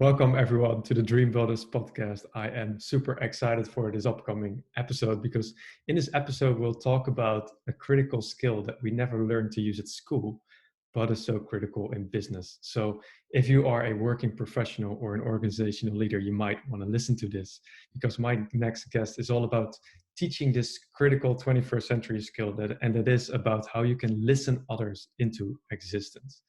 Welcome everyone to the Dream Builders podcast. I am super excited for this upcoming episode because in this episode we'll talk about a critical skill that we never learned to use at school, but is so critical in business. So if you are a working professional or an organizational leader, you might want to listen to this because my next guest is all about teaching this critical 21st century skill and it is about how you can listen others into existence.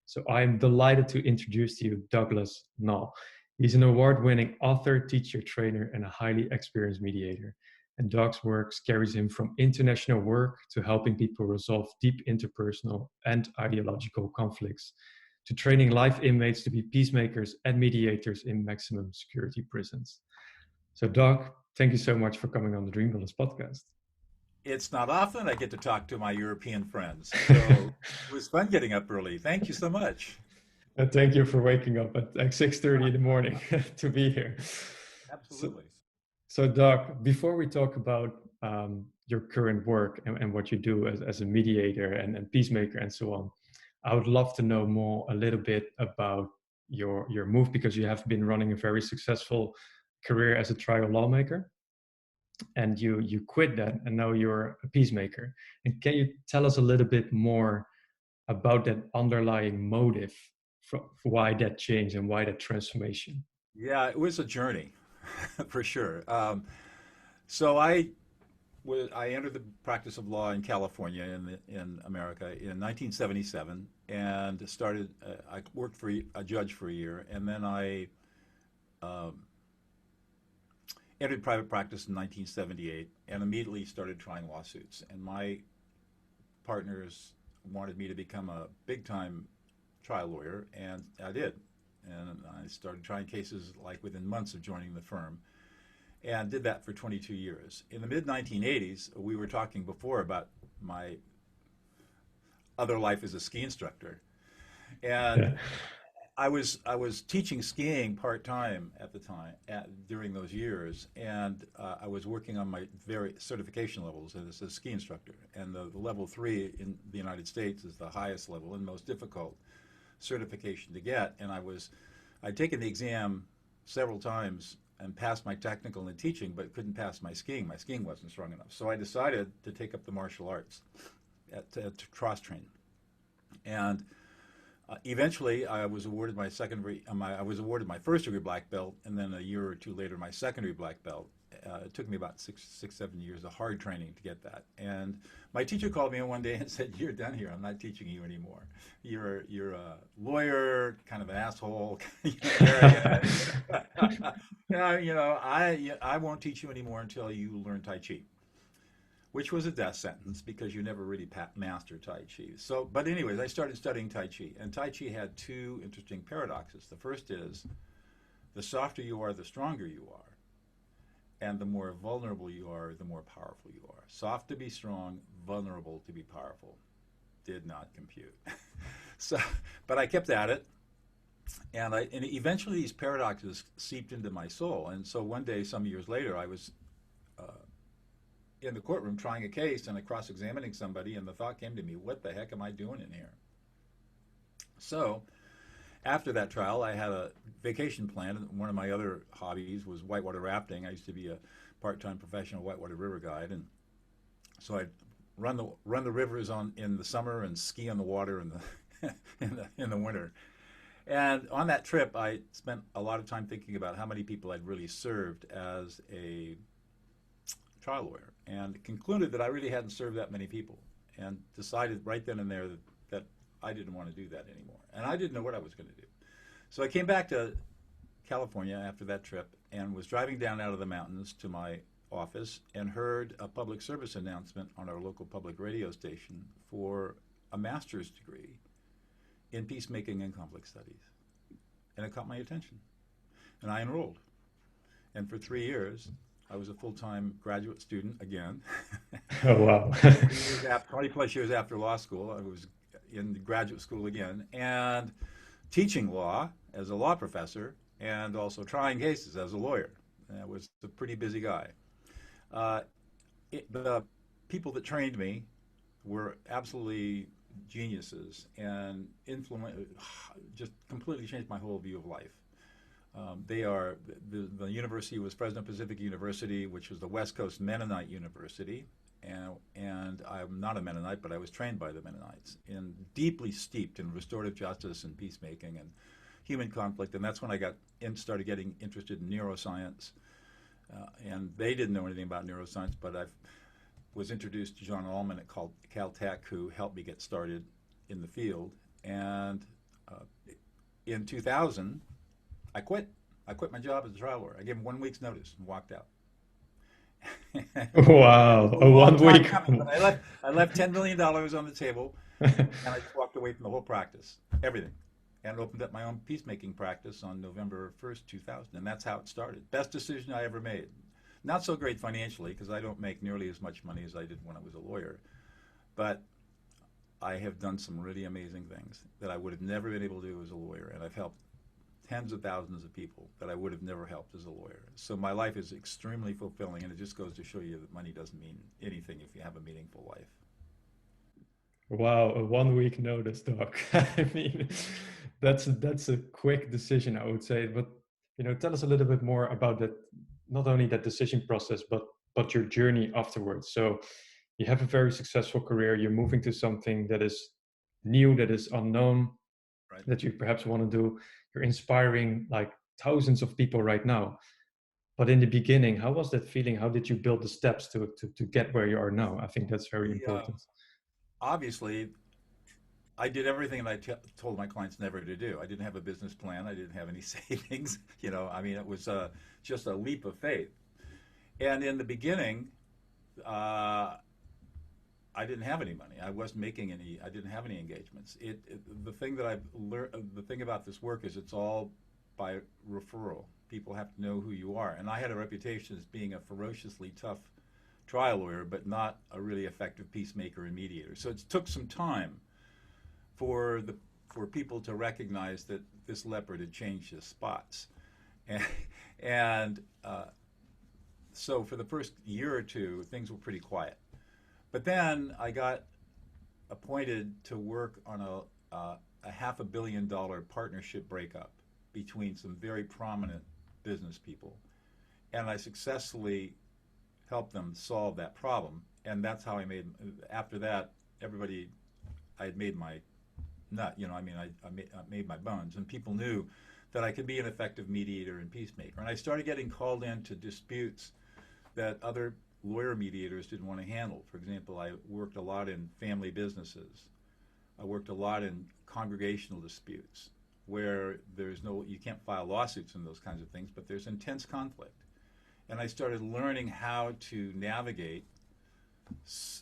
So I'm delighted to introduce to you Douglas Noll. He's an award-winning author, teacher, trainer, and a highly experienced mediator. And Doug's work carries him from international work to helping people resolve deep interpersonal and ideological conflicts, to training life inmates to be peacemakers and mediators in maximum security prisons. So Doug, thank you so much for coming on the Dream Builders podcast. It's not often I get to talk to my European friends, so it was fun getting up early. Thank you so much. And thank you for waking up at like 6:30 in the morning to be here. So, Absolutely. so Doc, before we talk about your current work and what you do as a mediator and peacemaker and so on, I would love to know more a little bit about your move because you have been running a very successful career as a trial lawmaker and you quit that and now you're a peacemaker. And can you tell us a little bit more about that underlying motive for why that change and why that transformation? Yeah, it was a journey for sure. So I entered the practice of law in California in America in 1977 and started. I worked for a judge for a year, and then I um, entered private practice in 1978 and immediately started trying lawsuits. And my partners wanted me to become a big time trial lawyer, and I did. And I started trying cases like within months of joining the firm and did that for 22 years. In the mid 1980s, we were talking before about my other life as a ski instructor. And Yeah. I was teaching skiing part time at the time during those years, and I was working on my very certification levels as a ski instructor. And the level 3 in the United States is the highest level and most difficult certification to get. And I'd taken the exam several times and passed my technical in teaching, but couldn't pass my skiing. My skiing wasn't strong enough, so I decided to take up the martial arts to cross train. And eventually, I was awarded I was awarded my first degree black belt, and then a year or two later, my secondary black belt. It took me about 7 years of hard training to get that. And my teacher called me in one day and said, "You're done here. I'm not teaching you anymore. You're a lawyer, kind of an asshole. Arrogant. Yeah, I won't teach you anymore until you learn Tai Chi." Which was a death sentence because you never really mastered Tai Chi. So, but anyways, I started studying Tai Chi, and Tai Chi had two interesting paradoxes. The first is the softer you are, the stronger you are, and the more vulnerable you are, the more powerful you are. Soft to be strong, vulnerable to be powerful. Did not compute. So, but I kept at it, and eventually these paradoxes seeped into my soul. And so one day, some years later, I was uh, in the courtroom trying a case and cross-examining somebody, and the thought came to me, what the heck am I doing in here? So after that trial, I had a vacation plan. One of my other hobbies was whitewater rafting. I used to be a part-time professional whitewater river guide, and so I'd run the rivers in the summer and ski on the water in the winter. And on that trip, I spent a lot of time thinking about how many people I'd really served as a trial lawyer, and concluded that I really hadn't served that many people, and decided right then and there that I didn't want to do that anymore. And I didn't know what I was going to do. So I came back to California after that trip and was driving down out of the mountains to my office and heard a public service announcement on our local public radio station for a master's degree in peacemaking and conflict studies. And it caught my attention. And I enrolled. And for 3 years, I was a full-time graduate student again. Oh, wow. 20 plus years after law school, I was in graduate school again and teaching law as a law professor and also trying cases as a lawyer. I was a pretty busy guy. Uh, the people that trained me were absolutely geniuses and just completely changed my whole view of life. They are the university was Fresno Pacific University, which was the West Coast Mennonite University, and I'm not a Mennonite, but I was trained by the Mennonites and deeply steeped in restorative justice and peacemaking and human conflict, and that's when I started getting interested in neuroscience. And they didn't know anything about neuroscience, but I was introduced to John Allman at Caltech, who helped me get started in the field. And in 2000, I quit. I quit my job as a trial lawyer. I gave him 1 week's notice and walked out. Wow, A a long one time week. coming, but I left $10 million on the table, and I just walked away from the whole practice, everything, and opened up my own peacemaking practice on November 1st, 2000, and that's how it started. Best decision I ever made. Not so great financially because I don't make nearly as much money as I did when I was a lawyer, but I have done some really amazing things that I would have never been able to do as a lawyer, and I've helped tens of thousands of people that I would have never helped as a lawyer. So my life is extremely fulfilling, and it just goes to show you that money doesn't mean anything if you have a meaningful life. Wow, a 1 week notice, doc. I mean, that's a quick decision, I would say. But tell us a little bit more about that. Not only that decision process, but your journey afterwards. So you have a very successful career. You're moving to something that is new, that is unknown, Right. that you perhaps want to do. You're inspiring like thousands of people right now. But in the beginning, how was that feeling? How did you build the steps to get where you are now? I think that's very The important. Obviously, I did everything that told my clients never to do. I didn't have a business plan. I didn't have any savings. I mean, it was just a leap of faith. And in the beginning, uh, I didn't have any money. I wasn't making any. I didn't have any engagements. The thing that I've learned, the thing about this work is it's all by referral. People have to know who you are, and I had a reputation as being a ferociously tough trial lawyer, but not a really effective peacemaker and mediator. So it took some time for people to recognize that this leopard had changed his spots, and and so for the first year or two, things were pretty quiet. But then I got appointed to work on a $500 million partnership breakup between some very prominent business people, and I successfully helped them solve that problem. And that's how I made. After that, everybody, I had made my nut. I mean, I made my bones, and people knew that I could be an effective mediator and peacemaker. And I started getting called into disputes that other lawyer mediators didn't want to handle. For example, I worked a lot in family businesses. I worked a lot in congregational disputes where you can't file lawsuits and those kinds of things, but there's intense conflict. And I started learning how to navigate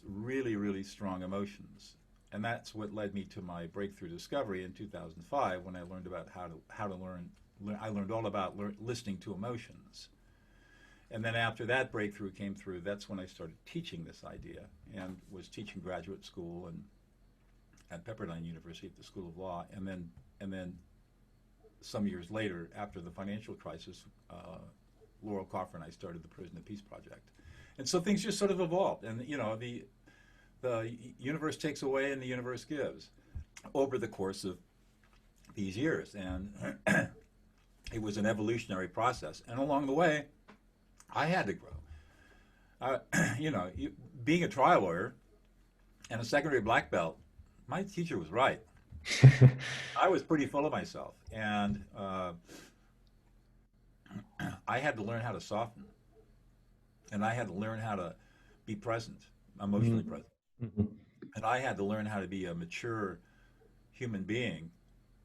really, really strong emotions. And that's what led me to my breakthrough discovery in 2005 when I learned about how to learn. I learned all about listening to emotions. And then after that breakthrough came through, that's when I started teaching this idea and was teaching graduate school and at Pepperdine University at the School of Law. And then some years later, after the financial crisis, Laurel Coffer and I started the Prison of Peace Project. And so things just sort of evolved. And, the universe takes away and the universe gives over the course of these years. And it was an evolutionary process. And along the way, I had to grow. Being a trial lawyer and a secondary black belt, my teacher was right. I was pretty full of myself, and I had to learn how to soften, and I had to learn how to be present, emotionally Mhm. present, Mhm. and I had to learn how to be a mature human being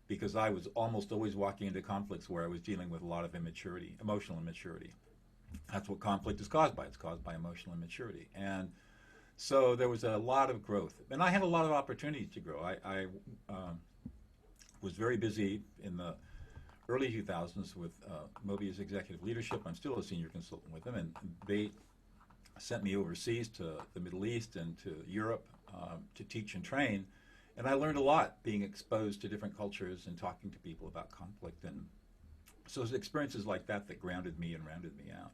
because I was almost always walking into conflicts where I was dealing with a lot of immaturity, emotional immaturity. That's what conflict is caused by. It's caused by emotional immaturity. And so there was a lot of growth. And I had a lot of opportunities to grow. I was very busy in the early 2000s with Mobius Executive Leadership. I'm still a senior consultant with them. And they sent me overseas to the Middle East and to Europe to teach and train. And I learned a lot being exposed to different cultures and talking to people about conflict. And so it was experiences like that that grounded me and rounded me out.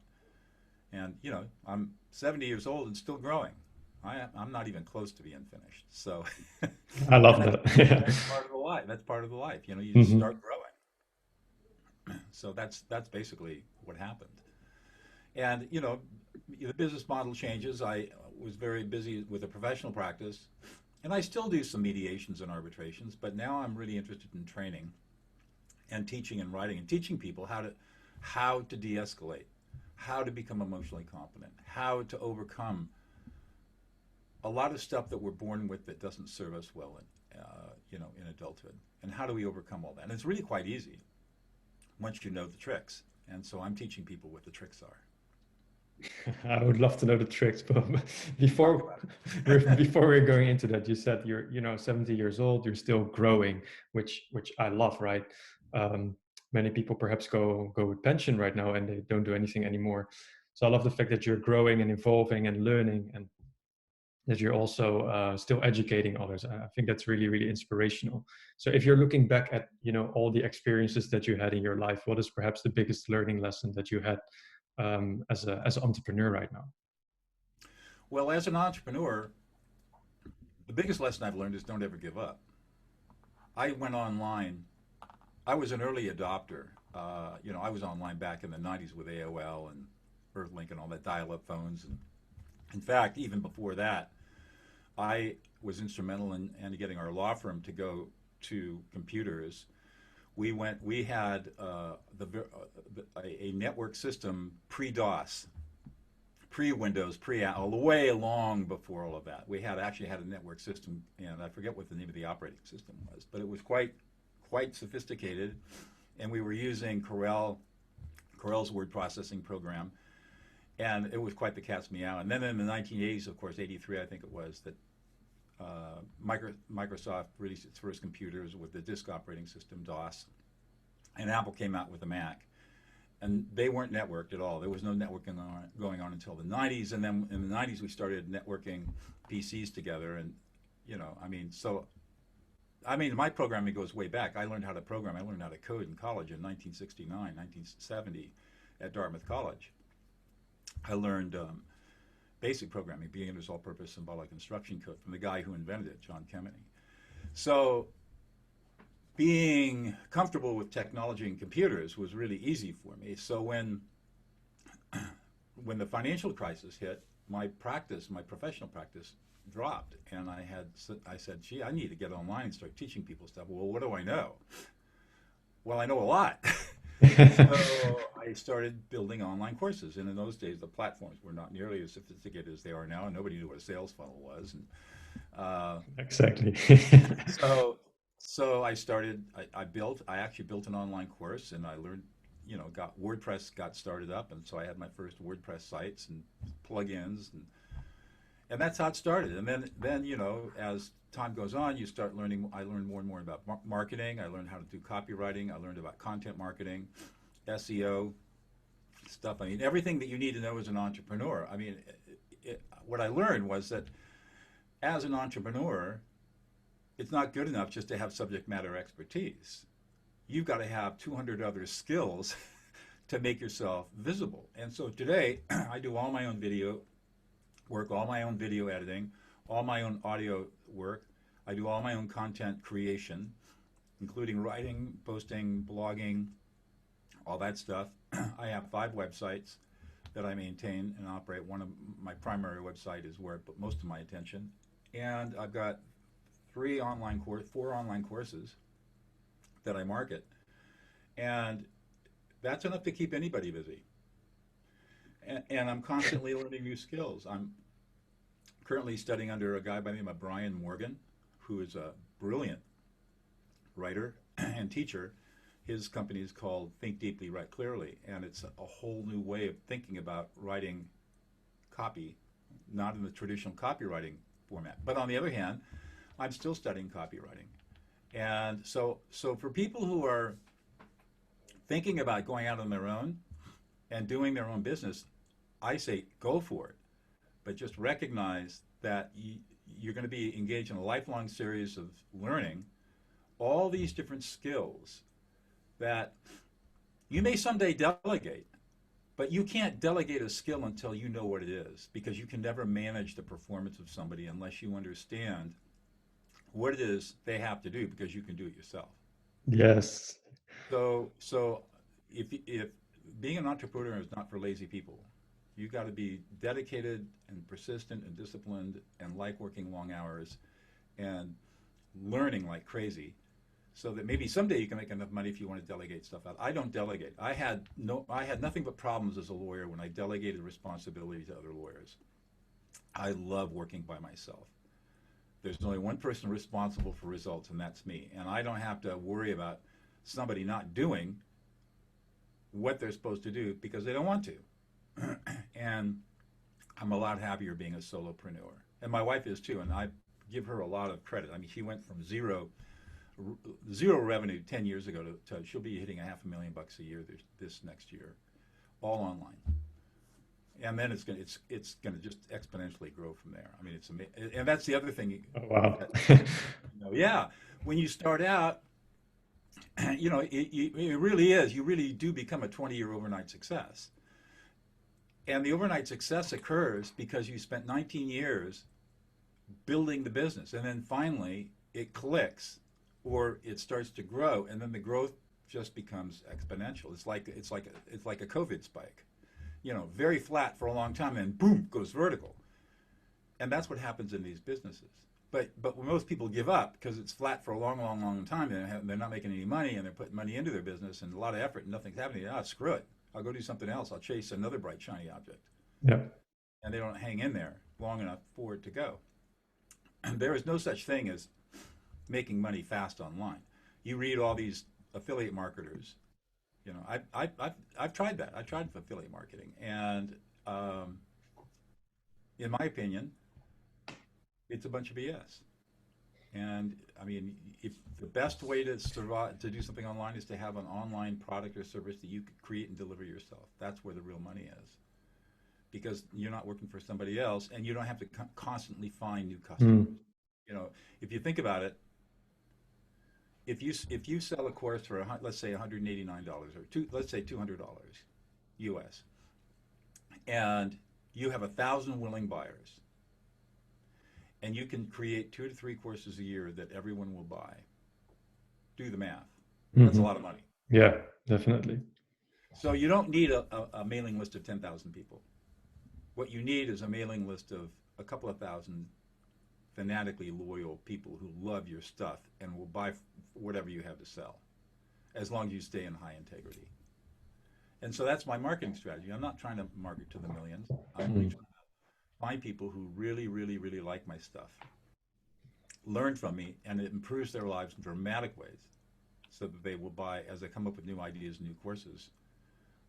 And, I'm 70 years old and still growing. I'm not even close to being finished. So, I and love that's, that. Yeah. that's part of the life. That's part of the life. You just Mhm. start growing. So that's basically what happened. And the business model changes. I was very busy with a professional practice, and I still do some mediations and arbitrations, but now I'm really interested in training and teaching and writing and teaching people how to de-escalate, how to become emotionally competent, how to overcome a lot of stuff that we're born with that doesn't serve us well in adulthood, and how do we overcome all that? And it's really quite easy once you know the tricks. And so I'm teaching people what the tricks are. I would love to know the tricks, but Talk before about it. before we're going into that, you said you're 70 years old, you're still growing, which I love, right? Many people perhaps go with pension right now and they don't do anything anymore. So I love the fact that you're growing and evolving and learning, and that you're also still educating others. I think that's really, really inspirational. So if you're looking back at all the experiences that you had in your life, what is perhaps the biggest learning lesson that you had as an entrepreneur right now? Well, as an entrepreneur, the biggest lesson I've learned is don't ever give up. I went online. I was an early adopter. I was online back in the 90s with AOL and Earthlink and all that dial-up phones. And in fact, even before that, I was instrumental in getting our law firm to go to computers. We had a network system pre-DOS, pre-Windows, all the way along before all of that. We had actually had a network system, and I forget what the name of the operating system was, but it was quite sophisticated, and we were using Corel's word processing program, and it was quite the cat's meow. And then in the 1980s, of course, 83, I think it was, that Microsoft released its first computers with the disk operating system, DOS, and Apple came out with the Mac. And they weren't networked at all. There was no networking going on until the 90s. And then in the 90s, we started networking PCs together. And, my programming goes way back. I learned how to program. I learned how to code in college in 1969, 1970 at Dartmouth College. I learned basic programming, beginner's all-purpose symbolic instruction code from the guy who invented it, John Kemeny. So being comfortable with technology and computers was really easy for me. So when the financial crisis hit, my professional practice dropped, and I said, gee, I need to get online and start teaching people stuff. Well, what do I know? Well, I know a lot. So I started building online courses, and in those days, the platforms were not nearly as sophisticated as they are now, and nobody knew what a sales funnel was. And Exactly. so, so I actually built an online course, and I learned, got WordPress got started up, and so I had my first WordPress sites and plugins, and that's how it started. And then as time goes on, you start learning. I learned more and more about marketing. I learned how to do copywriting. I learned about content marketing, SEO stuff. I mean, everything that you need to know as an entrepreneur. I mean, what I learned was that as an entrepreneur, it's not good enough just to have subject matter expertise. You've got to have 200 other skills to make yourself visible. And so today, I do all my own video work, all my own video editing, all my own audio work. I do all my own content creation, including writing, posting, blogging, all that stuff. I have 5 websites that I maintain and operate. One of my primary website is where I put most of my attention. And I've got 4 online courses that I market. And that's enough to keep anybody busy. And I'm constantly learning new skills. I'm currently studying under a guy by the name of Brian Morgan, who is a brilliant writer and teacher. His company is called Think Deeply, Write Clearly, and it's a whole new way of thinking about writing copy, not in the traditional copywriting format. But on the other hand, I'm still studying copywriting. And so for people who are thinking about going out on their own and doing their own business, I say go for it. But just recognize that you're going to be engaged in a lifelong series of learning all these different skills that you may someday delegate, but you can't delegate a skill until you know what it is, because you can never manage the performance of somebody unless you understand what it is they have to do, because you can do it yourself. Yes. So if being an entrepreneur is not for lazy people, you got to be dedicated and persistent and disciplined and like working long hours and learning like crazy, so that maybe someday you can make enough money if you want to delegate stuff out. I don't delegate. I had nothing but problems as a lawyer when I delegated responsibility to other lawyers. I love working by myself. There's only one person responsible for results, and that's me. And I don't have to worry about somebody not doing what they're supposed to do because they don't want to. And I'm a lot happier being a solopreneur. And my wife is too, and I give her a lot of credit. I mean, she went from zero revenue 10 years ago to she'll be hitting $500,000 a year this next year, all online. And then it's gonna just exponentially grow from there. I mean, it's amazing. And that's the other thing. Oh, wow. Yeah, when you start out, it really is. You really do become a 20-year overnight success. And the overnight success occurs because you spent 19 years building the business, and then finally it clicks, or it starts to grow, and then the growth just becomes exponential. It's like a COVID spike. Very flat for a long time, and boom, goes vertical. And that's what happens in these businesses. But when most people give up because it's flat for a long, long, long time, they're not making any money, and they're putting money into their business and a lot of effort, and nothing's happening. Screw it. I'll go do something else. I'll chase another bright, shiny object. Yeah. And they don't hang in there long enough for it to go. And there is no such thing as making money fast online. You read all these affiliate marketers. I've tried that. I tried affiliate marketing, and in my opinion, it's a bunch of BS. And I mean, if the best way to survive, to do something online, is to have an online product or service that you could create and deliver yourself. That's where the real money is, because you're not working for somebody else, and you don't have to constantly find new customers. If you think about it, if you sell a course for let's say $189 or let's say $200 US, and you have 1,000 willing buyers, and you can create 2 to 3 courses a year that everyone will buy. Do the math. That's a lot of money. Yeah, definitely. So you don't need a mailing list of 10,000 people. What you need is a mailing list of a couple of thousand fanatically loyal people who love your stuff and will buy whatever you have to sell, as long as you stay in high integrity. And so that's my marketing strategy. I'm not trying to market to the millions. I'm really trying to find people who really, really, really like my stuff, learn from me, and it improves their lives in dramatic ways, so that they will buy, as I come up with new ideas, new courses,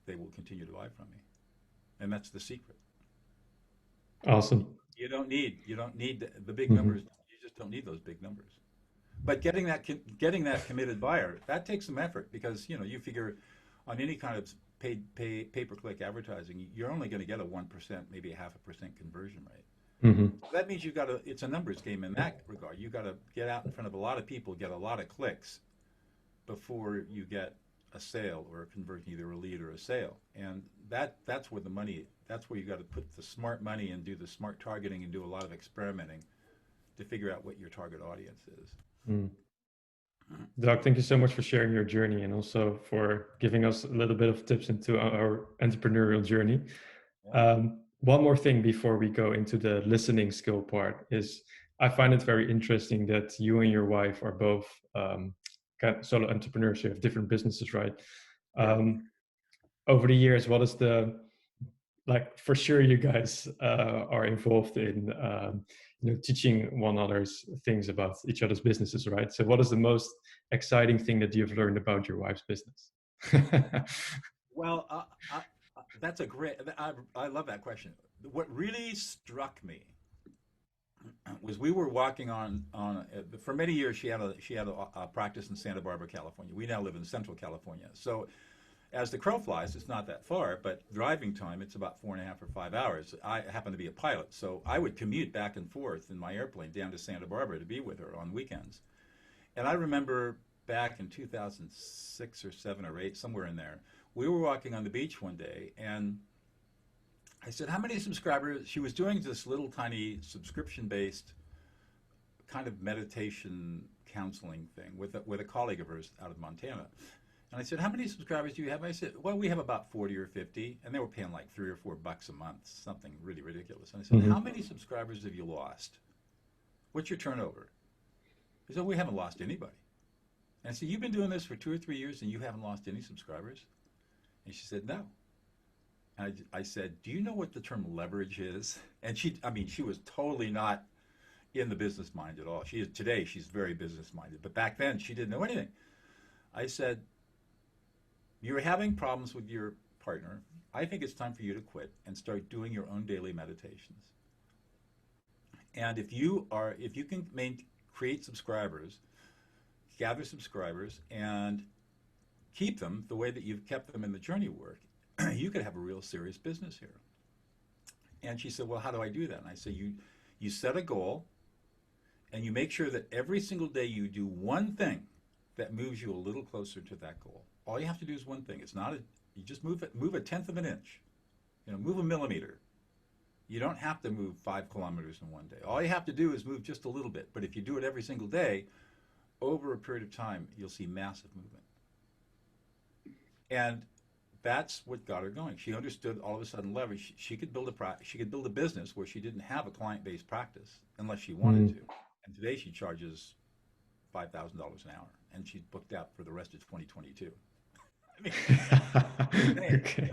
they will continue to buy from me. And that's the secret. Awesome. You don't need the big numbers. You just don't need those big numbers. But getting that committed buyer, that takes some effort, because you figure on any kind of paid pay-per-click advertising, you're only going to get a 1%, maybe a 0.5% conversion rate. So that means it's a numbers game in that regard. You got to get out in front of a lot of people, get a lot of clicks before you get a sale or a conversion, either a lead or a sale. And that's where the money. That's where you got to put the smart money and do the smart targeting and do a lot of experimenting to figure out what your target audience is. Doug, thank you so much for sharing your journey, and also for giving us a little bit of tips into our entrepreneurial journey. Yeah. One more thing before we go into the listening skill part is, I find it very interesting that you and your wife are both kind of solo entrepreneurs. You have different businesses, right? Over the years, what is for sure you guys are involved in teaching one another's things about each other's businesses, right? So what is the most exciting thing that you've learned about your wife's business? Well, that's a great. I love that question. What really struck me was, we were walking on for many years. She had a practice in Santa Barbara, California. We now live in Central California. So as the crow flies, it's not that far, but driving time, it's about 4.5 or 5 hours. I happen to be a pilot, so I would commute back and forth in my airplane down to Santa Barbara to be with her on weekends. And I remember back in 2006 or 7 or 8, somewhere in there, we were walking on the beach one day, and I said, how many subscribers? She was doing this little tiny subscription-based kind of meditation counseling thing with a colleague of hers out of Montana. And I said, how many subscribers do you have? And I said, well, we have about 40 or 50. And they were paying like $3 or $4 a month, something really ridiculous. And I said, Hmm. how many subscribers have you lost? What's your turnover? He said, we haven't lost anybody. And I said, you've been doing this for 2 or 3 years and you haven't lost any subscribers? And she said, no. And I said, do you know what the term leverage is? And she was totally not in the business mind at all. Today, she's very business minded. But back then, she didn't know anything. I said, you're having problems with your partner. I think it's time for you to quit and start doing your own daily meditations. And if you can create subscribers, gather subscribers, and keep them the way that you've kept them in the journey work, you could have a real serious business here. And she said, well, how do I do that? And I said, you set a goal and you make sure that every single day you do one thing that moves you a little closer to that goal. All you have to do is one thing. You just move a tenth of an inch, move a millimeter. You don't have to move 5 kilometers in one day. All you have to do is move just a little bit. But if you do it every single day, over a period of time, you'll see massive movement. And that's what got her going. She understood all of a sudden leverage. She could build a business where she didn't have a client-based practice unless she wanted Mm. to. And today she charges $5,000 an hour, and she's booked out for the rest of 2022. I mean, insane. Okay.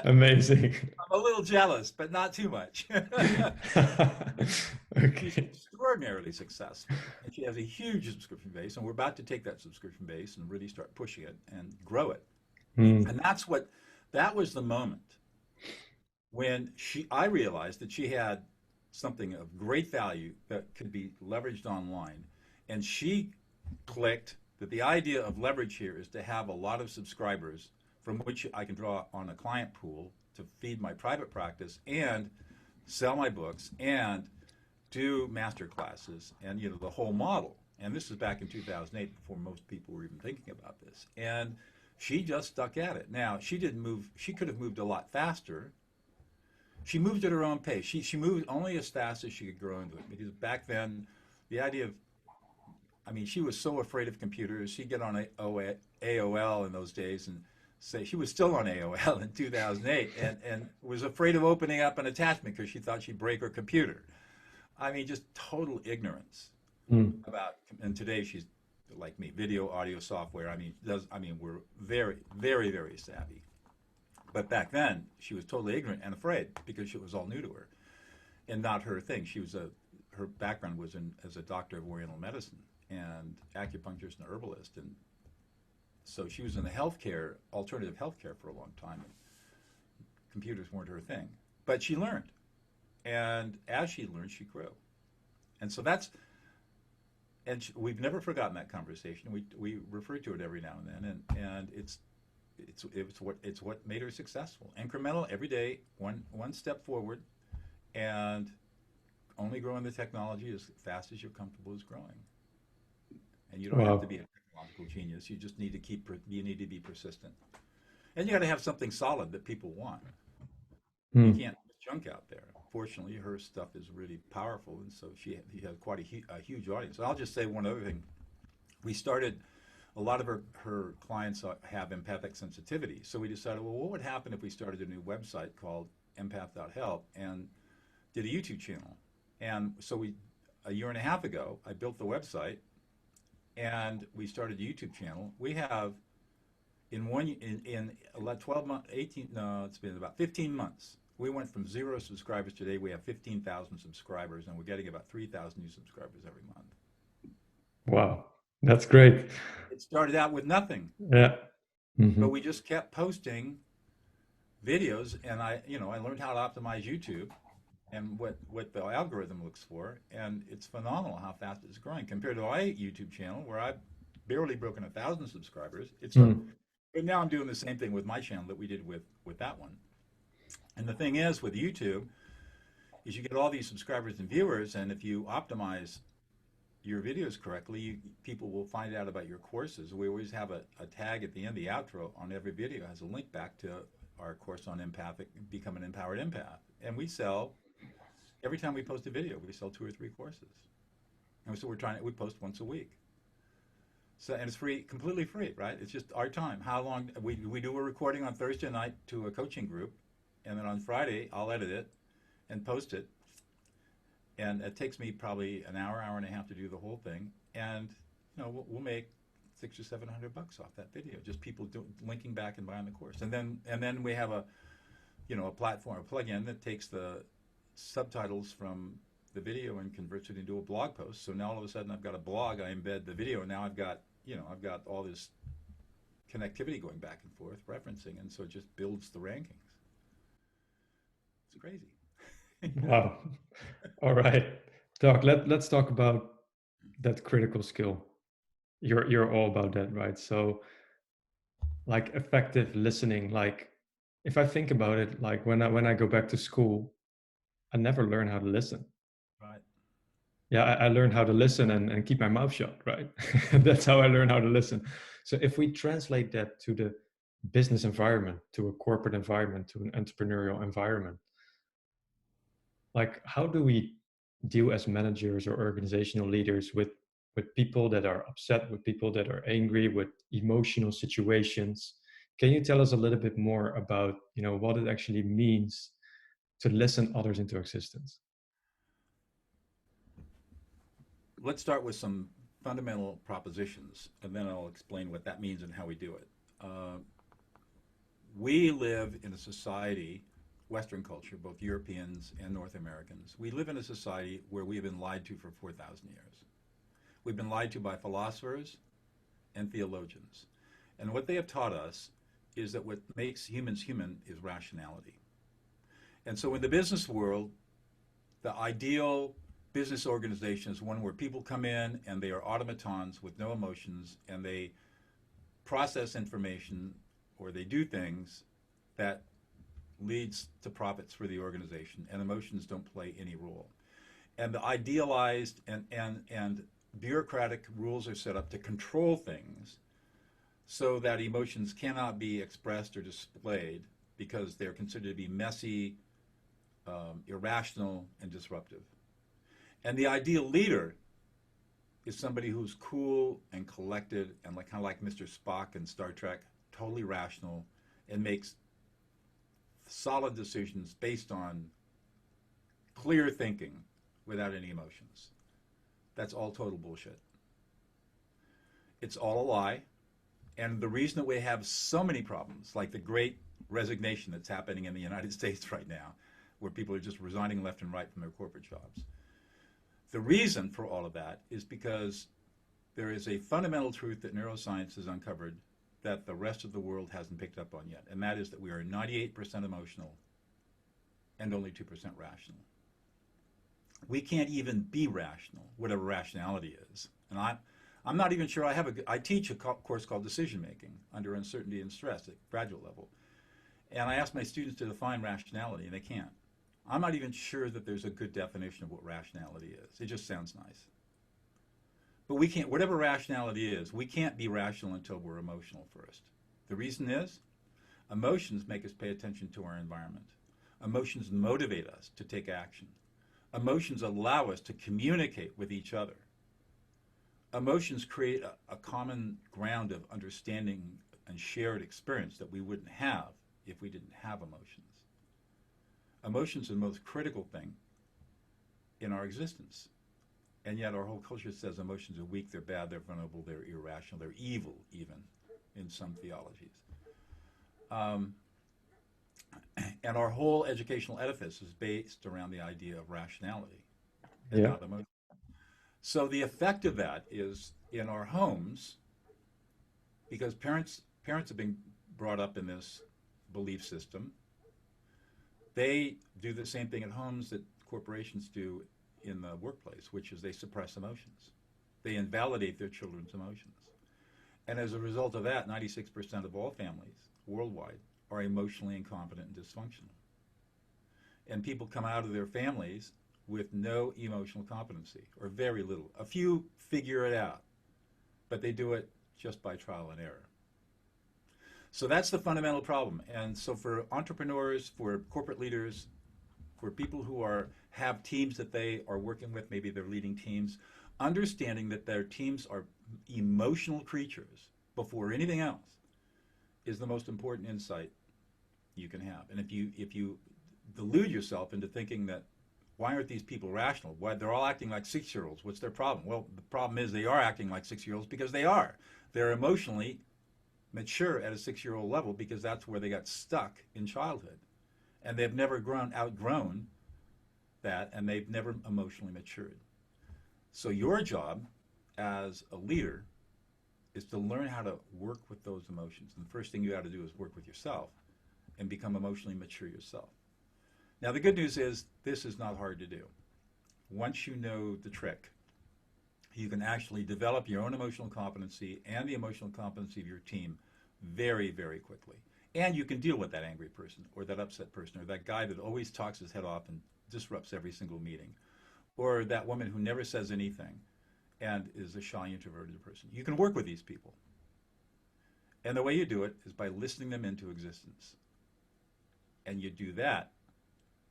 Amazing. I'm a little jealous, but not too much. She's Okay. extraordinarily successful, and she has a huge subscription base, and we're about to take that subscription base and really start pushing it and grow it. Mm. And that was the moment when I realized that she had something of great value that could be leveraged online, and she clicked that the idea of leverage here is to have a lot of subscribers from which I can draw on a client pool to feed my private practice and sell my books and do master classes and the whole model. And this is back in 2008 before most people were even thinking about this. And she just stuck at it. Now, she didn't move. She could have moved a lot faster. She moved at her own pace. She moved only as fast as she could grow into it. Because back then, the idea of, she was so afraid of computers. She'd get on AOL in those days and say she was still on AOL in 2008 and was afraid of opening up an attachment because she thought she'd break her computer. Just total ignorance Mm. about, and today she's like me, video, audio, software. We're very, very, very savvy. But back then, she was totally ignorant and afraid because it was all new to her and not her thing. Her background was as a doctor of Oriental medicine and acupuncturist and herbalist. And so she was in the alternative healthcare for a long time. And computers weren't her thing. But she learned. And as she learned, she grew. And so we've never forgotten that conversation. We refer to it every now and then, and it's what made her successful. Incremental, every day, one step forward, and only growing the technology as fast as you're comfortable as growing. And you don't have to Wow. be a technological genius. You just need to you need to be persistent, and you got to have something solid that people want. You Mm. can't put junk out there. Fortunately, her stuff is really powerful, and so she had quite a huge audience. And I'll just say one other thing. We started, a lot of her clients have empathic sensitivity, so we decided, well, what would happen if we started a new website called empath.help and did a YouTube channel? And so a year and a half ago, I built the website, and we started a YouTube channel. We have, in 12 months, 18, no, it's been about 15 months. We went from 0 subscribers. Today we have 15,000 subscribers, and we're getting about 3,000 new subscribers every month. Wow. That's great. It started out with nothing, Yeah. but Hmm. we just kept posting videos, and I learned how to optimize YouTube and what the algorithm looks for, and it's phenomenal how fast it's growing compared to my YouTube channel where I've barely broken 1,000 subscribers. Mm. But now I'm doing the same thing with my channel that we did with that one. And the thing is with YouTube is you get all these subscribers and viewers, and if you optimize your videos correctly, people will find out about your courses. We always have a tag at the end, the outro on every video has a link back to our course on become an empowered empath. And every time we post a video, we sell 2 or 3 courses. And so we post once a week. So, and it's free, completely free, right? It's just our time. How long we do a recording on Thursday night to a coaching group, and then on Friday I'll edit it and post it, and it takes me probably an hour, hour and a half to do the whole thing, and we'll make $600 or $700 off that video, just people linking back and buying the course, and then we have a platform, a plugin that takes the subtitles from the video and converts it into a blog post. So now all of a sudden I've got a blog, I embed the video, and now I've got all this connectivity going back and forth, referencing, and so it just builds the rankings. It's crazy. Wow. All right. Doc, let's talk about that critical skill. You're all about that, right? So like effective listening, like if I think about it, like when I go back to school, I never learn how to listen. Right. Yeah, I learned how to listen and keep my mouth shut, right? That's how I learned how to listen. So if we translate that to the business environment, to a corporate environment, to an entrepreneurial environment, like how do we deal as managers or organizational leaders with people that are upset, with people that are angry, with emotional situations? Can you tell us a little bit more about what it actually means to listen others into existence? Let's start with some fundamental propositions, and then I'll explain what that means and how we do it. We live in a society, Western culture, both Europeans and North Americans, we live in a society where we have been lied to for 4,000 years. We've been lied to by philosophers and theologians. And what they have taught us is that what makes humans human is rationality. And so in the business world, the ideal business organization is one where people come in and they are automatons with no emotions, and they process information or they do things that leads to profits for the organization, and emotions don't play any role. And the idealized and bureaucratic rules are set up to control things so that emotions cannot be expressed or displayed because they're considered to be messy, irrational, and disruptive. And the ideal leader is somebody who's cool and collected and kind of like Mr. Spock in Star Trek, totally rational, and makes solid decisions based on clear thinking without any emotions. That's all total bullshit. It's all a lie. And the reason that we have so many problems, like the great resignation that's happening in the United States right now, where people are just resigning left and right from their corporate jobs, the reason for all of that is because there is a fundamental truth that neuroscience has uncovered that the rest of the world hasn't picked up on yet, and that is that we are 98% emotional and only 2% rational. We can't even be rational, whatever rationality is. And I'm not even sure I teach a course called Decision Making under uncertainty and stress at graduate level. And I ask my students to define rationality, and they can't. I'm not even sure that there's a good definition of what rationality is. It just sounds nice. But we can't, whatever rationality is, we can't be rational until we're emotional first. The reason is, emotions make us pay attention to our environment. Emotions motivate us to take action. Emotions allow us to communicate with each other. Emotions create a common ground of understanding and shared experience that we wouldn't have if we didn't have emotions. Emotions are the most critical thing in our existence. And yet our whole culture says emotions are weak, they're bad, they're vulnerable, they're irrational, they're evil even in some theologies. And our whole educational edifice is based around the idea of rationality and not emotion. So the effect of that is in our homes, because parents have been brought up in this belief system, they do the same thing at homes that corporations do in the workplace, which is they suppress emotions. They invalidate their children's emotions. And as a result of that, 96% of all families worldwide are emotionally incompetent and dysfunctional. And people come out of their families with no emotional competency, or very little. A few figure it out, but they do it just by trial and error. So that's the fundamental problem. And so for entrepreneurs, for corporate leaders, for people who have teams that they are working with, maybe they're leading teams, understanding that their teams are emotional creatures before anything else is the most important insight you can have. And if you delude yourself into thinking that why aren't these people rational? Why they're all acting like 6-year-olds? What's their problem? Well, the problem is they are acting like 6-year-olds because they are. They're emotionally mature at a 6-year-old level because that's where they got stuck in childhood, and they've never outgrown that, and they've never emotionally matured. So your job as a leader is to learn how to work with those emotions. And the first thing you got to do is work with yourself and become emotionally mature yourself. Now, the good news is this is not hard to do. Once you know the trick, you can actually develop your own emotional competency and the emotional competency of your team very, very quickly. And you can deal with that angry person or that upset person or that guy that always talks his head off and disrupts every single meeting, or that woman who never says anything and is a shy, introverted person. You can work with these people. And the way you do it is by listening them into existence. And you do that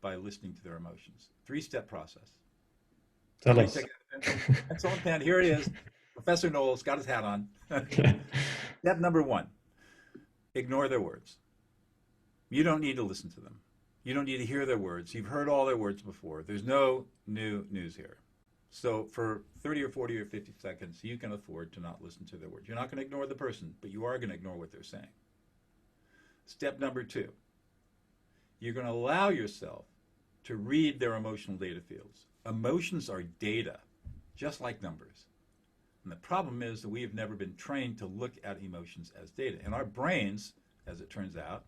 by listening to their emotions. 3-step process. Tell us. Excellent, Pan. Here it is. Professor Noll's got his hat on. Step number 1, ignore their words. You don't need to listen to them. You don't need to hear their words. You've heard all their words before. There's no new news here. So for 30 or 40 or 50 seconds, you can afford to not listen to their words. You're not going to ignore the person, but you are going to ignore what they're saying. Step number 2, you're going to allow yourself to read their emotional data fields. Emotions are data, just like numbers. And the problem is that we have never been trained to look at emotions as data. And our brains, as it turns out,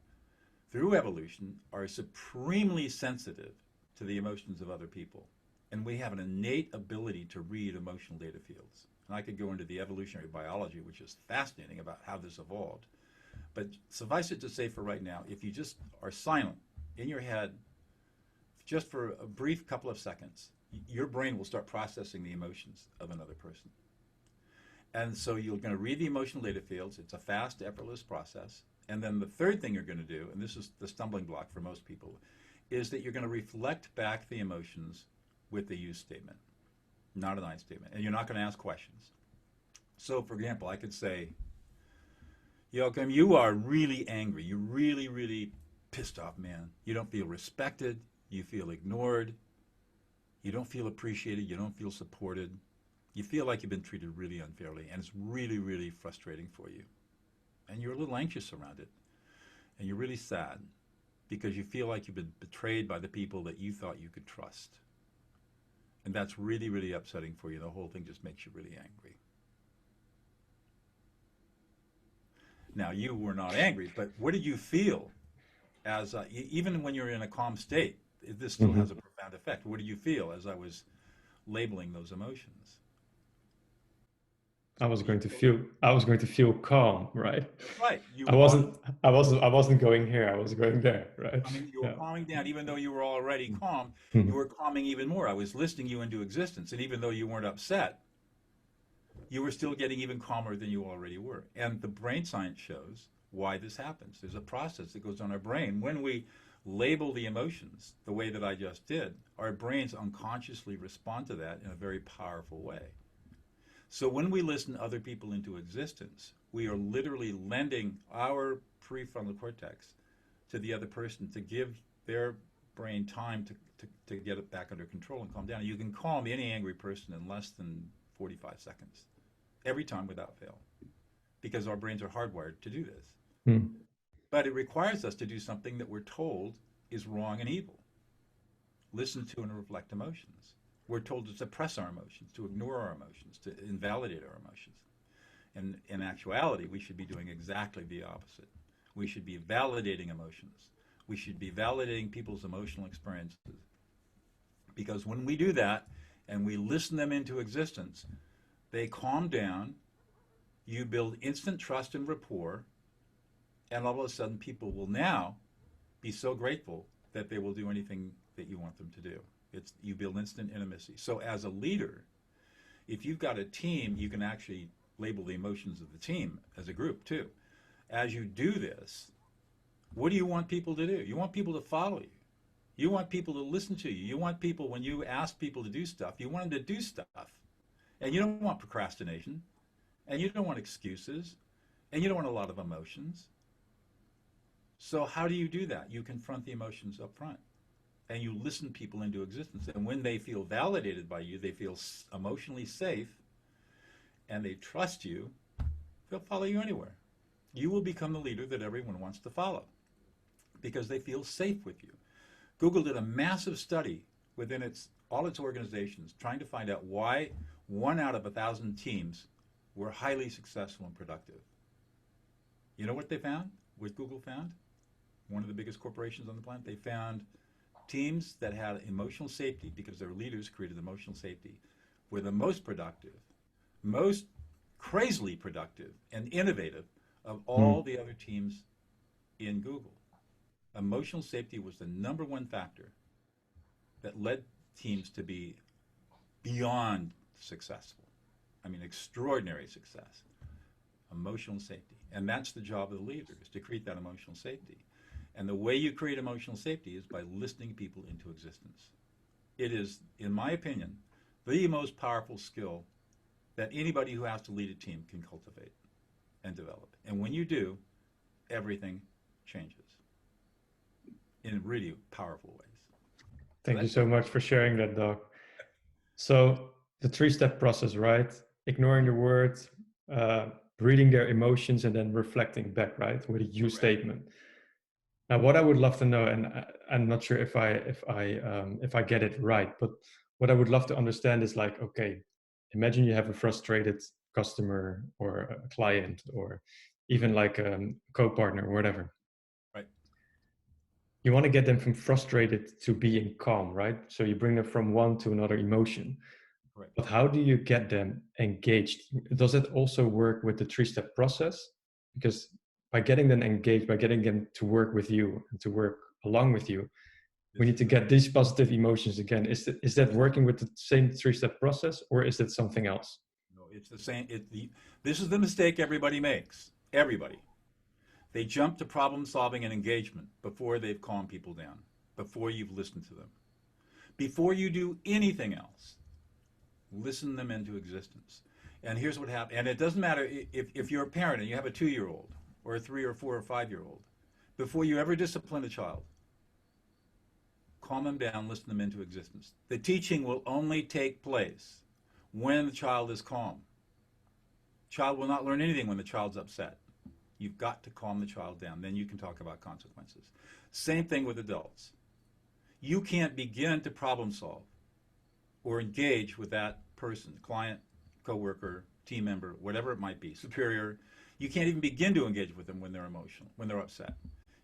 through evolution, are supremely sensitive to the emotions of other people. And we have an innate ability to read emotional data fields. And I could go into the evolutionary biology, which is fascinating about how this evolved. But suffice it to say for right now, if you just are silent in your head, just for a brief couple of seconds, your brain will start processing the emotions of another person. And so you're going to read the emotional data fields. It's a fast, effortless process. And then the third thing you're going to do, and this is the stumbling block for most people, is that you're going to reflect back the emotions with the you statement, not an I statement. And you're not going to ask questions. So, for example, I could say, Joachim, you are really angry. You're really, really pissed off, man. You don't feel respected. You feel ignored. You don't feel appreciated. You don't feel supported. You feel like you've been treated really unfairly, and it's really, really frustrating for you. And you're a little anxious around it. And you're really sad because you feel like you've been betrayed by the people that you thought you could trust. And that's really, really upsetting for you. The whole thing just makes you really angry. Now, you were not angry, but what did you feel as, even when you're in a calm state, this still has a profound effect. What did you feel as I was labeling those emotions? I was going to feel calm, right? Right. I wasn't going here. I was going there, right? I mean, you were calming down, even though you were already calm, you were calming even more. I was listening you into existence, and even though you weren't upset, you were still getting even calmer than you already were. And the brain science shows why this happens. There's a process that goes on in our brain. When we label the emotions the way that I just did, our brains unconsciously respond to that in a very powerful way. So when we listen other people into existence, we are literally lending our prefrontal cortex to the other person to give their brain time to get it back under control and calm down. You can calm any angry person in less than 45 seconds, every time without fail, because our brains are hardwired to do this. But it requires us to do something that we're told is wrong and evil. Listen to and reflect emotions. We're told to suppress our emotions, to ignore our emotions, to invalidate our emotions. And in actuality, we should be doing exactly the opposite. We should be validating emotions. We should be validating people's emotional experiences. Because when we do that and we listen them into existence, they calm down, you build instant trust and rapport, and all of a sudden people will now be so grateful that they will do anything that you want them to do. You build instant intimacy. So as a leader, if you've got a team, you can actually label the emotions of the team as a group too. As you do this, what do you want people to do? You want people to follow you. You want people to listen to you. You want people, when you ask people to do stuff, you want them to do stuff. And you don't want procrastination, and you don't want excuses, and you don't want a lot of emotions. So how do you do that? You confront the emotions up front, and you listen people into existence. And when they feel validated by you, they feel emotionally safe, and they trust you, they'll follow you anywhere. You will become the leader that everyone wants to follow because they feel safe with you. Google did a massive study within all its organizations trying to find out why 1 out of 1,000 teams were highly successful and productive. You know what they found? What Google found? One of the biggest corporations on the planet, they found teams that had emotional safety because their leaders created emotional safety were the most productive, most crazily productive and innovative of all the other teams in Google. Emotional safety was the #1 factor that led teams to be beyond successful. I mean, extraordinary success. Emotional safety. And that's the job of the leader, is to create that emotional safety. And the way you create emotional safety is by listening people into existence. It is, in my opinion, the most powerful skill that anybody who has to lead a team can cultivate and develop. And when you do, everything changes in really powerful ways. Thank you so much for sharing that, Doc. So the 3-step process, right? Ignoring the words, reading their emotions, and then reflecting back, right, with a you statement. Now, what I would love to know, and I'm not sure if I get it right, but what I would love to understand is like, okay, imagine you have a frustrated customer or a client or even like a co-partner or whatever. Right. You want to get them from frustrated to being calm, right? So you bring them from one to another emotion. Right. But how do you get them engaged? Does it also work with the 3-step process? Because by getting them engaged, by getting them to work with you and to work along with you, we need to get these positive emotions again. Is that working with the same 3-step process, or is it something else? No, it's the same. This is the mistake everybody makes. Everybody. They jump to problem solving and engagement before they've calmed people down, before you've listened to them. Before you do anything else, listen them into existence. And here's what happens. And it doesn't matter if you're a parent and you have a 2-year-old or a 3 or 4 or 5-year-old. Before you ever discipline a child, calm them down, listen them into existence. The teaching will only take place when the child is calm. Child will not learn anything when the child's upset. You've got to calm the child down. Then you can talk about consequences. Same thing with adults. You can't begin to problem solve or engage with that person, client, coworker, team member, whatever it might be, superior. You can't even begin to engage with them when they're emotional, when they're upset.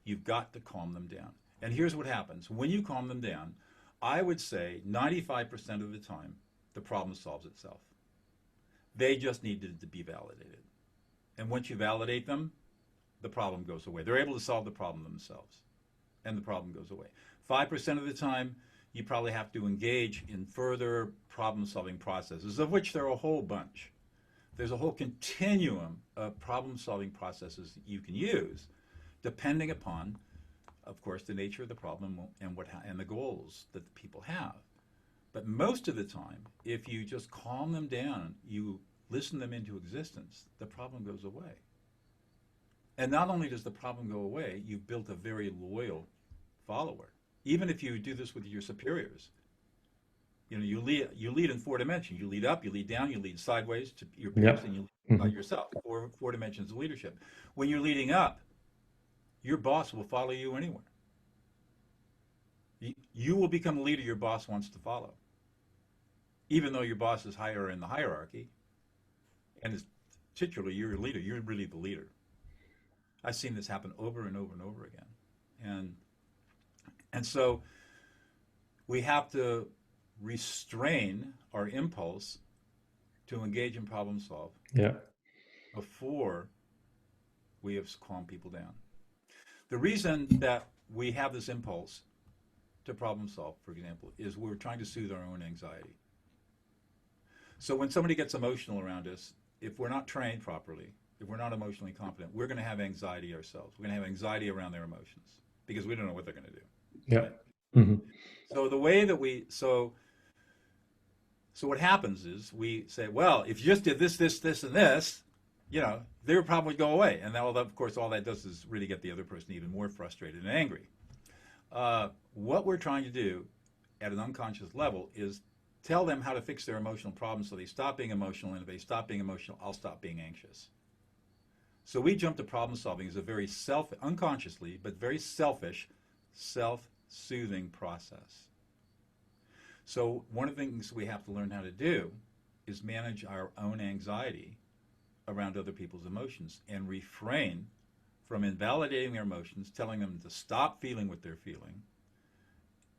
You've got to calm them down. And here's what happens. When you calm them down, I would say 95% of the time, the problem solves itself. They just needed to be validated. And once you validate them, the problem goes away. They're able to solve the problem themselves, and the problem goes away. 5% of the time, you probably have to engage in further problem-solving processes, of which there are a whole bunch. There's a whole continuum of problem-solving processes that you can use, depending upon, of course, the nature of the problem and the goals that the people have. But most of the time, if you just calm them down, you listen them into existence, the problem goes away. And not only does the problem go away, you've built a very loyal follower. Even if you do this with your superiors, you lead in 4 dimensions. You lead up, you lead down, you lead sideways to your peers, and you lead by yourself. Four dimensions of leadership. When you're leading up, your boss will follow you anywhere. You will become the leader your boss wants to follow, even though your boss is higher in the hierarchy, and is titularly you're a leader. You're really the leader. I've seen this happen over and over and over again, and so we have to restrain our impulse to engage in problem solve before we have calmed people down. The reason that we have this impulse to problem solve, for example, is we're trying to soothe our own anxiety. So when somebody gets emotional around us, if we're not trained properly, if we're not emotionally competent, we're going to have anxiety ourselves. We're going to have anxiety around their emotions because we don't know what they're going to do. Yeah. Right? So the way that So what happens is we say, well, if you just did this, this, this, and this, they would probably go away. And now, of course, all that does is really get the other person even more frustrated and angry. What we're trying to do at an unconscious level is tell them how to fix their emotional problems so they stop being emotional. And if they stop being emotional, I'll stop being anxious. So we jump to problem solving as a very unconsciously, but very selfish, self-soothing process. So one of the things we have to learn how to do is manage our own anxiety around other people's emotions and refrain from invalidating their emotions, telling them to stop feeling what they're feeling,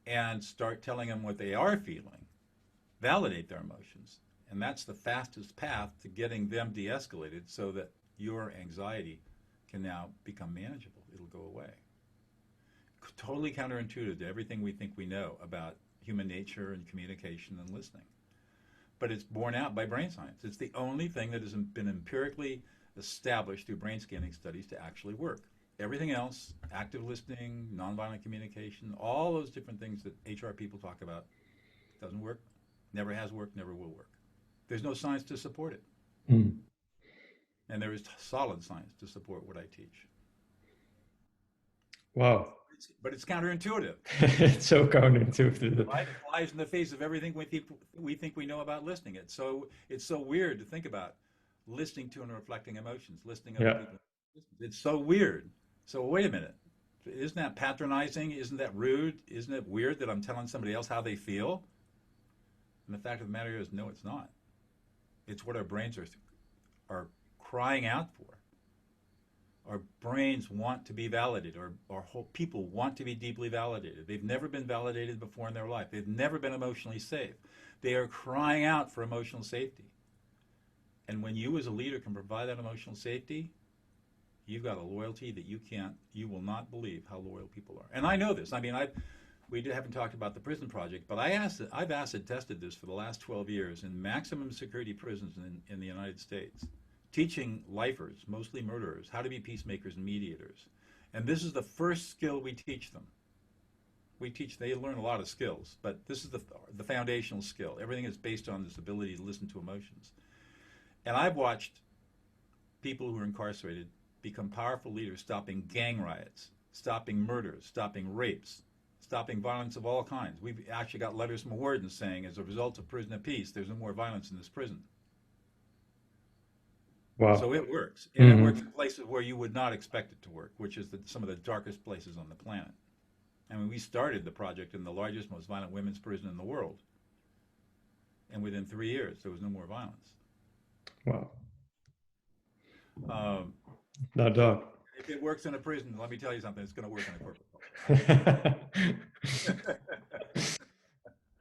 and start telling them what they are feeling. Validate their emotions. And that's the fastest path to getting them de-escalated so that your anxiety can now become manageable. It'll go away. Totally counterintuitive to everything we think we know about human nature and communication and listening. But it's borne out by brain science. It's the only thing that has been empirically established through brain scanning studies to actually work. Everything else, active listening, nonviolent communication, all those different things that HR people talk about, doesn't work, never has worked, never will work. There's no science to support it. Mm. And there is solid science to support what I teach. Wow. But it's counterintuitive. It's so counterintuitive. Right? It flies in the face of everything we think we know about listening. It's so weird to think about listening to and reflecting emotions, listening to other people. It's so weird. So wait a minute. Isn't that patronizing? Isn't that rude? Isn't it weird that I'm telling somebody else how they feel? And the fact of the matter is, no, it's not. It's what our brains are crying out for. Our brains want to be validated. Our whole people want to be deeply validated. They've never been validated before in their life. They've never been emotionally safe. They are crying out for emotional safety. And when you as a leader can provide that emotional safety, you've got a loyalty that you will not believe how loyal people are. And I know this. I mean, we haven't talked about the prison project, but I've acid tested this for the last 12 years in maximum security prisons in the United States, teaching lifers, mostly murderers, how to be peacemakers and mediators. And this is the first skill we teach them. They learn a lot of skills, but this is the foundational skill. Everything is based on this ability to listen to emotions. And I've watched people who are incarcerated become powerful leaders, stopping gang riots, stopping murders, stopping rapes, stopping violence of all kinds. We've actually got letters from wardens saying, as a result of prison of peace, there's no more violence in this prison. Wow. So it works. And it works in places where you would not expect it to work, which is some of the darkest places on the planet. I mean, we started the project in the largest, most violent women's prison in the world. And within 3 years, there was no more violence. Wow. No doubt. If it works in a prison, let me tell you something, it's going to work in a corporate culture.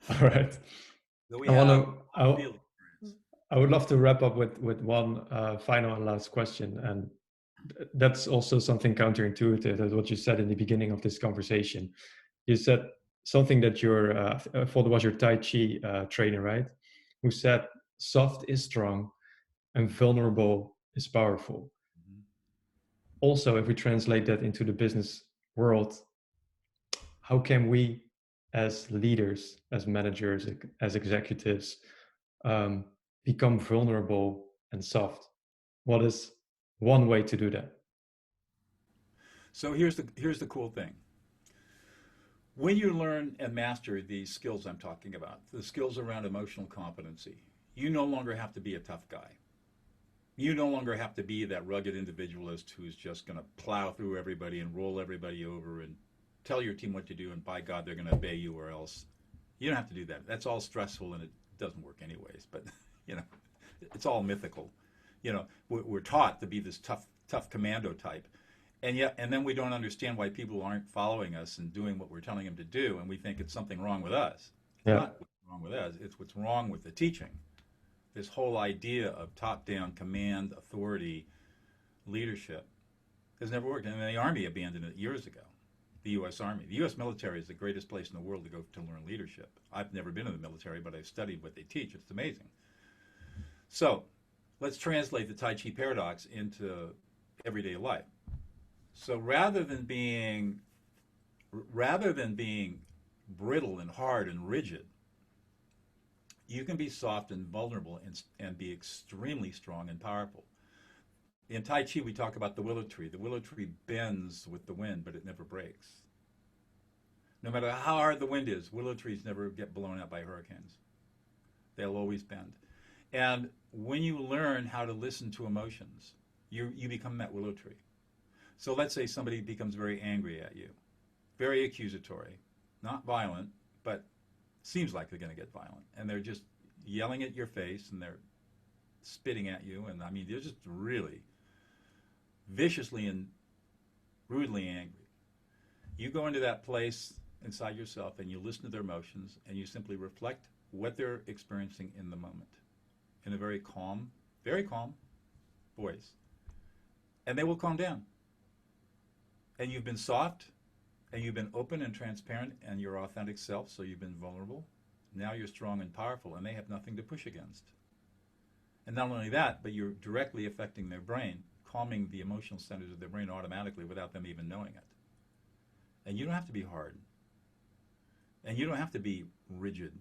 All right. So we I would love to wrap up with one final and last question. And that's also something counterintuitive. That's what you said in the beginning of this conversation. You said something that I thought it was your Tai Chi trainer, right? Who said, soft is strong and vulnerable is powerful. Mm-hmm. Also, if we translate that into the business world, how can we as leaders, as managers, as executives, become vulnerable and soft? What is one way to do that? So here's the cool thing. When you learn and master these skills I'm talking about, the skills around emotional competency, you no longer have to be a tough guy. You no longer have to be that rugged individualist who's just going to plow through everybody and roll everybody over and tell your team what to do, and by God, they're going to obey you or else. You don't have to do that. That's all stressful, and it doesn't work anyways. But, it's all mythical. We're taught to be this tough commando type. And then we don't understand why people aren't following us and doing what we're telling them to do, and we think it's something wrong with us. It's not what's wrong with us. It's what's wrong with the teaching. This whole idea of top-down command, authority, leadership has never worked. And the Army abandoned it years ago. The U.S. Army. The U.S. military is the greatest place in the world to go to learn leadership. I've never been in the military, but I've studied what they teach. It's amazing. So let's translate the Tai Chi paradox into everyday life. So rather than being brittle and hard and rigid, You can be soft and vulnerable and be extremely strong and powerful. In Tai Chi, we talk about the willow tree. The willow tree bends with the wind, but it never breaks. No matter how hard the wind is, willow trees never get blown out by hurricanes. They'll always bend. And when you learn how to listen to emotions, you become that willow tree. So let's say somebody becomes very angry at you, very accusatory, not violent, but seems like they're going to get violent. And they're just yelling at your face and they're spitting at you. And I mean, they're just really viciously and rudely angry. You go into that place inside yourself and you listen to their emotions and you simply reflect what they're experiencing in the moment in a very calm voice. And they will calm down. And you've been soft and you've been open and transparent and your authentic self, so you've been vulnerable. Now you're strong and powerful and they have nothing to push against. And not only that, but you're directly affecting their brain, calming the emotional centers of their brain automatically without them even knowing it. And you don't have to be hard. And you don't have to be rigid.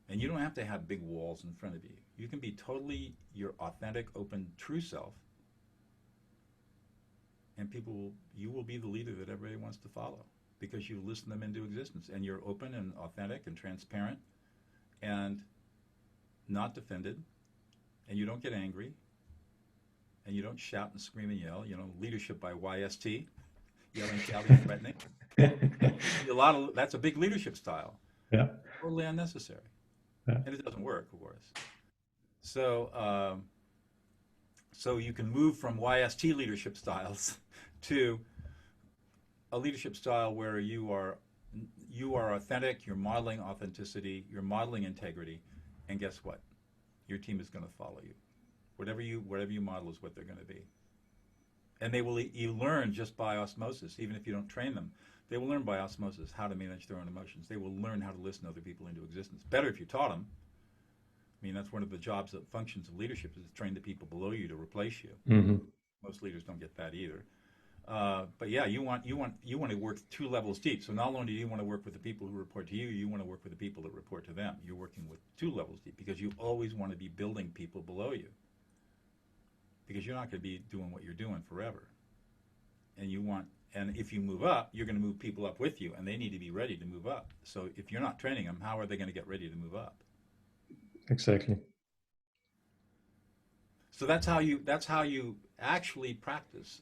And you don't have to have big walls in front of you. You can be totally your authentic, open, true self. And you will be the leader that everybody wants to follow because you listen them into existence. And you're open and authentic and transparent and not defended. And you don't get angry. And you don't shout and scream and yell. Leadership by YST, yelling, shouting, threatening. That's a big leadership style. Yeah. Totally unnecessary. Yeah. And it doesn't work, of course. So, so you can move from YST leadership styles to a leadership style where you are authentic, you're modeling authenticity, you're modeling integrity, and guess what? Your team is going to follow you. Whatever you model is what they're going to be. And you learn just by osmosis, even if you don't train them. They will learn by osmosis how to manage their own emotions. They will learn how to listen to other people into existence. Better if you taught them. I mean, that's one of the functions of leadership is to train the people below you to replace you. Mm-hmm. Most leaders don't get that either. But yeah, you want to work 2 levels deep. So not only do you want to work with the people who report to you, you want to work with the people that report to them. You're working with 2 levels deep because you always want to be building people below you. Because you're not going to be doing what you're doing forever. And if you move up, you're going to move people up with you, and they need to be ready to move up. So if you're not training them, how are they going to get ready to move up? Exactly. So that's how you actually practice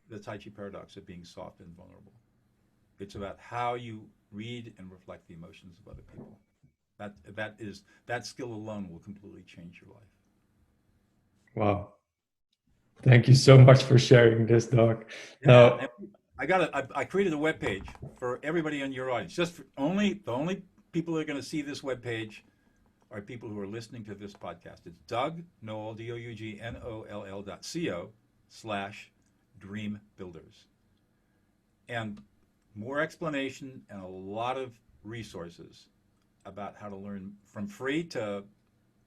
the Tai Chi paradox of being soft and vulnerable. It's about how you read and reflect the emotions of other people. That skill alone will completely change your life. Wow. Thank you so much for sharing this, Doc. Yeah, I created a webpage for everybody in your audience. The only people who are going to see this webpage are people who are listening to this podcast. It's Doug Noll, DougNoll.co/Dream Builders. And more explanation and a lot of resources about how to learn from free to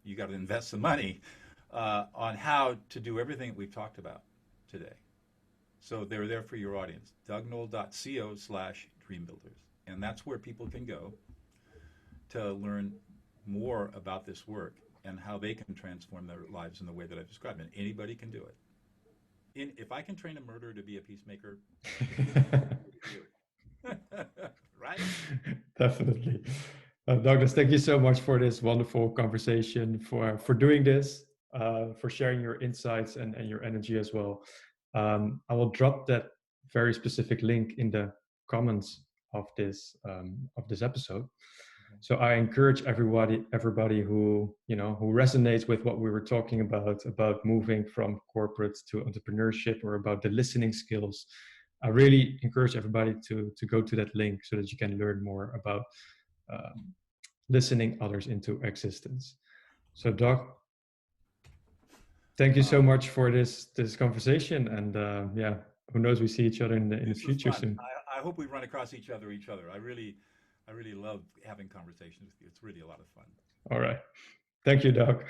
you got to invest some money on how to do everything that we've talked about today. So they're there for your audience, DougNoll.co/DreamBuilders. And that's where people can go to learn more about this work and how they can transform their lives in the way that I've described. And anybody can do it. If I can train a murderer to be a peacemaker, right? Definitely. Douglas, thank you so much for this wonderful conversation, for doing this, for sharing your insights and your energy as well. I will drop that very specific link in the comments of this episode. So I encourage everybody who resonates with what we were talking about moving from corporate to entrepreneurship, or about the listening skills. I really encourage everybody to go to that link so that you can learn more about listening others into existence. So, Doc, thank you so much for this conversation, and yeah, who knows, we see each other in the future soon. I hope we run across each other. I really love having conversations with you. It's really a lot of fun. All right. Thank you, Doc.